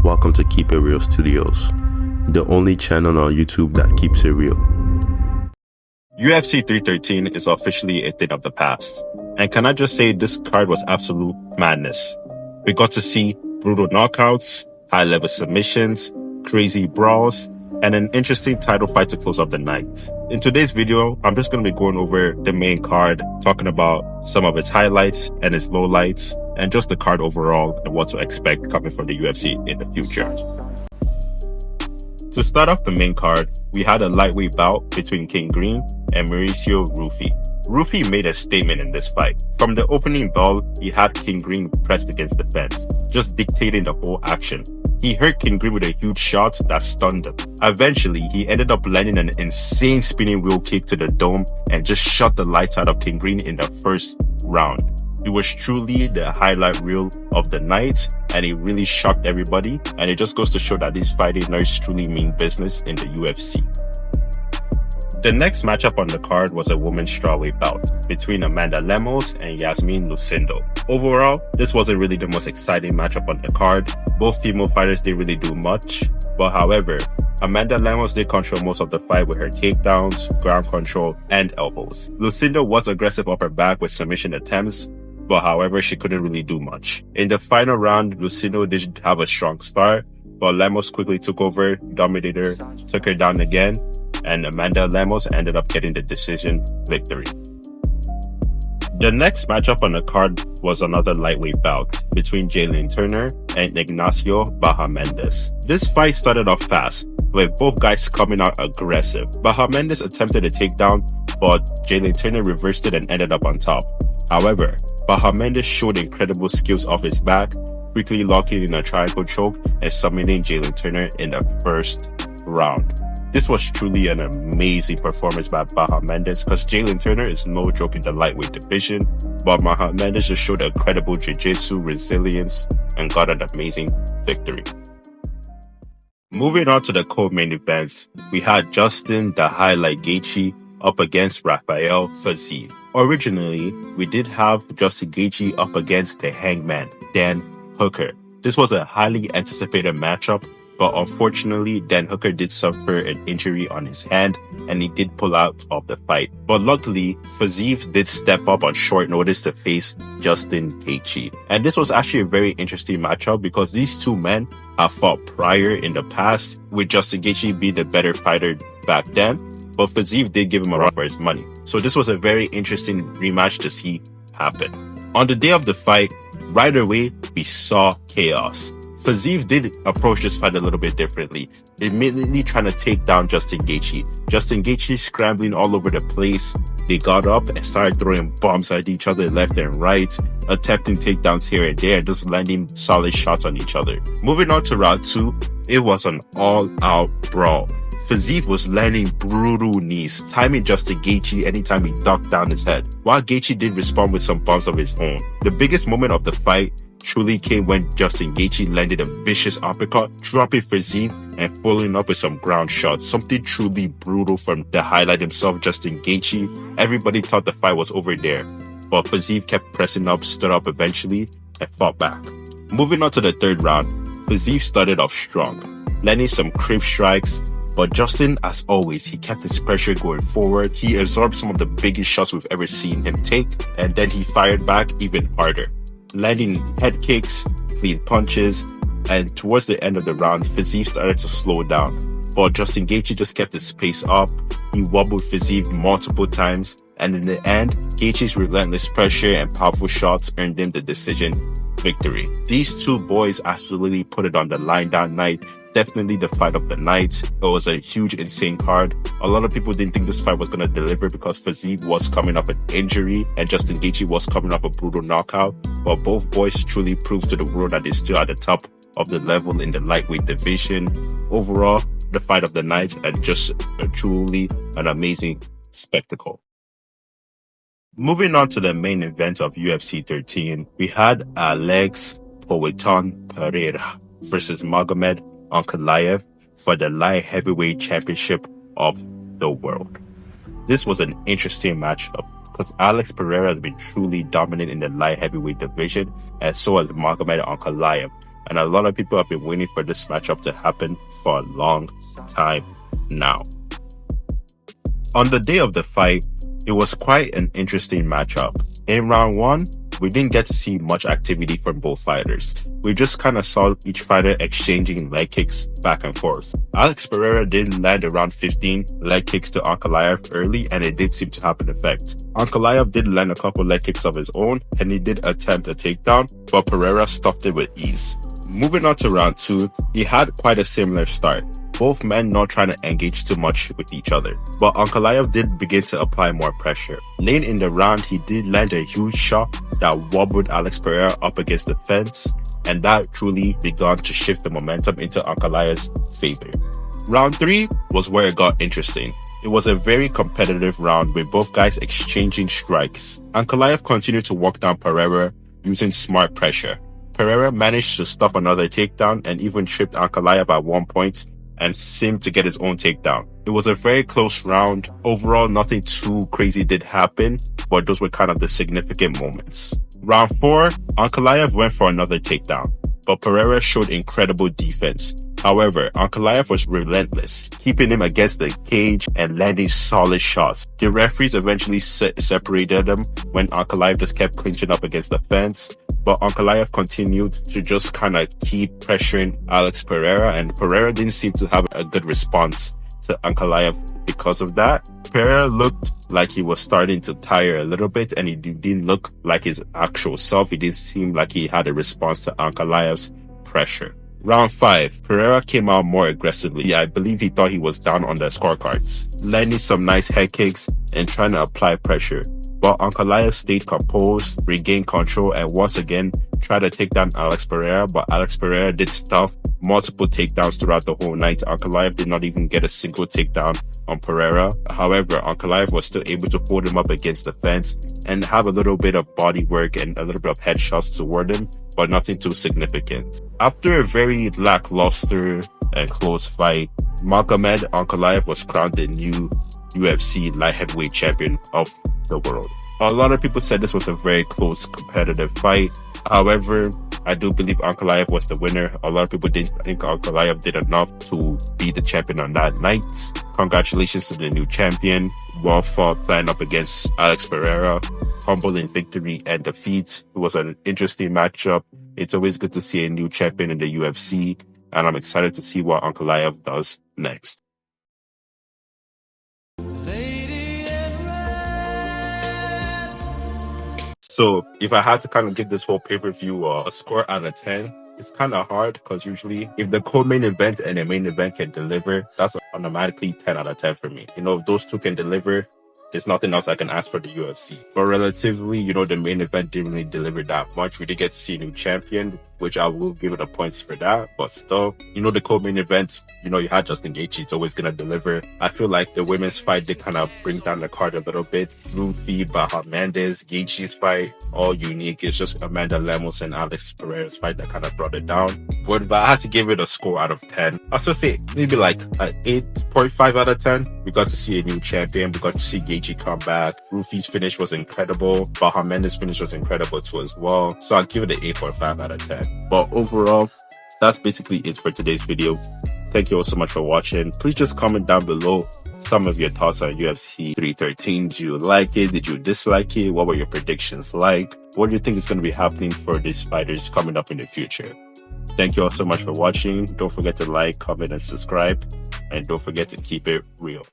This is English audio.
Welcome to KeepItReal Studios, the only channel on YouTube that keeps it real. UFC 313 is officially a thing of the past. And can I just say this card was absolute madness. We got to see brutal knockouts, high-level submissions, crazy brawls, and an interesting title fight to close off the night. In today's video, I'm just going to be going over the main card, talking about some of its highlights and its lowlights, and just the card overall and what to expect coming from the UFC in the future. To start off the main card, we had a lightweight bout between King Green and Mauricio Rufy. Rufy made a statement in this fight. From the opening bell, he had King Green pressed against the fence, just dictating the whole action. He hurt King Green with a huge shot that stunned him. Eventually, he ended up landing an insane spinning wheel kick to the dome and just shot the lights out of King Green in the first round. It was truly the highlight reel of the night, and it really shocked everybody, and it just goes to show that these fighting nerds truly mean business in the UFC. The next matchup on the card was a women's strawweight bout between Amanda Lemos and Yasmin Lucindo. Overall, this wasn't really the most exciting matchup on the card. Both female fighters didn't really do much, but however, Amanda Lemos did control most of the fight with her takedowns, ground control, and elbows. Lucindo was aggressive up her back with submission attempts, but however, she couldn't really do much. In the final round, Lucindo did have a strong start, but Lemos quickly took over, dominated her, took her down again, and Amanda Lemos ended up getting the decision victory. The next matchup on the card was another lightweight bout between Jalen Turner and Ignacio Bahamondes. This fight started off fast, with both guys coming out aggressive. Bahamondes attempted a takedown, but Jalen Turner reversed it and ended up on top. However, Bahamondes showed incredible skills off his back, quickly locking in a triangle choke and summoning Jalen Turner in the first round. This was truly an amazing performance by Bahamondes because Jalen Turner is no joke in the lightweight division, but Bahamondes just showed incredible jiu-jitsu, resilience, and got an amazing victory. Moving on to the co-main event, we had Justin the Highlight Gaethje up against Rafael Fiziev. Originally, we did have Justin Gaethje up against the Hangman, Dan Hooker. This was a highly anticipated matchup, but unfortunately, Dan Hooker did suffer an injury on his hand and he did pull out of the fight. But luckily, Fiziev did step up on short notice to face Justin Gaethje. And this was actually a very interesting matchup because these two men have fought prior in the past, with Justin Gaethje being the better fighter back then, but Fiziev did give him a run for his money. So this was a very interesting rematch to see happen. On the day of the fight, right away, we saw chaos. Fiziev did approach this fight a little bit differently, immediately trying to take down Justin Gaethje. Justin Gaethje scrambling all over the place. They got up and started throwing bombs at each other left and right, attempting takedowns here and there, just landing solid shots on each other. Moving on to round 2, it was an all-out brawl. Fiziev was landing brutal knees, timing Justin Gaethje anytime he ducked down his head, while Gaethje did respond with some bombs of his own. The biggest moment of the fight truly came when Justin Gaethje landed a vicious uppercut, dropping Fiziev and following up with some ground shots. Something truly brutal from the highlight himself, Justin Gaethje. Everybody thought the fight was over there, but Fiziev kept pressing up, stood up eventually, and fought back. Moving on to the third round, Fiziev started off strong, landing some crib strikes, but Justin, as always, he kept his pressure going forward. He absorbed some of the biggest shots we've ever seen him take, and then he fired back even harder, landing head kicks, clean punches, and towards the end of the round, Fiziev started to slow down. But Justin Gaethje just kept his pace up. He wobbled Fiziev multiple times, and in the end, Gaethje's relentless pressure and powerful shots earned him the decision victory. These two boys absolutely put it on the line that night. Definitely the fight of the night. It was a huge, insane card. A lot of people didn't think this fight was going to deliver because Fiziev was coming off an injury and Justin Gaethje was coming off a brutal knockout. But both boys truly proved to the world that they're still at the top of the level in the lightweight division. Overall, the fight of the night and just truly an amazing spectacle. Moving on to the main event of UFC 13, we had Alex Pereira versus Magomed Ankalaev for the light heavyweight championship of the world. This was an interesting matchup because Alex Pereira has been truly dominant in the light heavyweight division, and so has Magomed Ankalaev. and a lot of people have been waiting for this matchup to happen for a long time now. On the day of the fight, it was quite an interesting matchup. In round 1, we didn't get to see much activity from both fighters. We just kind of saw each fighter exchanging leg kicks back and forth. Alex Pereira did land around 15 leg kicks to Ankalaev early, and it did seem to have an effect. Ankalaev did land a couple leg kicks of his own, and he did attempt a takedown, but Pereira stuffed it with ease. Moving on to round 2, he had quite a similar start. Both men not trying to engage too much with each other, but Ankalaev did begin to apply more pressure. Late in the round, he did land a huge shot that wobbled Alex Pereira up against the fence, and that truly began to shift the momentum into Ankalaev's favor. Round 3 was where it got interesting. It was a very competitive round with both guys exchanging strikes. Ankalaev continued to walk down Pereira using smart pressure. Pereira managed to stop another takedown and even tripped Ankalaev at one point and seemed to get his own takedown. It was a very close round. Overall, nothing too crazy did happen, but those were kind of the significant moments. Round 4, Ankalaev went for another takedown, but Pereira showed incredible defense. However, Ankalaev was relentless, keeping him against the cage and landing solid shots. The referees eventually separated them when Ankalaev just kept clinching up against the fence, but Ankalaev continued to just kind of keep pressuring Alex Pereira, and Pereira didn't seem to have a good response to Ankalaev because of that. Pereira looked like he was starting to tire a little bit, and he didn't look like his actual self. He didn't seem like he had a response to Ankalaev's pressure. Round 5, Pereira came out more aggressively. I believe he thought he was down on the scorecards, landing some nice head kicks and trying to apply pressure. But Ankalaev stayed composed, regained control, and once again tried to take down Alex Pereira, but Alex Pereira did stuff multiple takedowns throughout the whole night. Ankalaev did not even get a single takedown on Pereira. However, Ankalaev was still able to hold him up against the fence and have a little bit of body work and a little bit of headshots toward him, but nothing too significant. After a very lackluster and close fight, Magomed Ankalaev was crowned the new UFC light heavyweight champion of the world. A lot of people said this was a very close competitive fight. However, I do believe Ankalaev was the winner. A lot of people didn't think Ankalaev did enough to be the champion on that night. Congratulations to the new champion. Well fought, playing up against Alex Pereira. Humble in victory and defeat. It was an interesting matchup. It's always good to see a new champion in the UFC, and I'm excited to see what Ankalaev does next. So if I had to kind of give this whole pay-per-view a score out of 10, it's kind of hard because usually if the co-main event and the main event can deliver, that's automatically 10 out of 10 for me. You know, if those two can deliver, there's nothing else I can ask for the UFC. But relatively, you know, the main event didn't really deliver that much. We did get to see a new champion, which I will give it a points for that. But still, you know, the co-main event, you know, you had Justin Gaethje, it's always going to deliver. I feel like the women's fight did kind of bring down the card a little bit. Rufi, Bahamandes, Gaethje's fight, all unique. It's just Amanda Lemos and Alex Pereira's fight that kind of brought it down. But if I had to give it a score out of 10, I'll still say maybe like an 8.5 out of 10. We got to see a new champion. We got to see Gaethje come back. Rufi's finish was incredible. Bahamandes' finish was incredible too as well. So I'll give it an 8.5 out of 10. But overall, that's basically it for today's video. Thank you all so much for watching. Please just comment down below some of your thoughts on UFC 313. Did you like it? Did you dislike it? What were your predictions like? What do you think is going to be happening for these fighters coming up in the future? Thank you all so much for watching. Don't forget to like, comment, and subscribe. And don't forget to keep it real.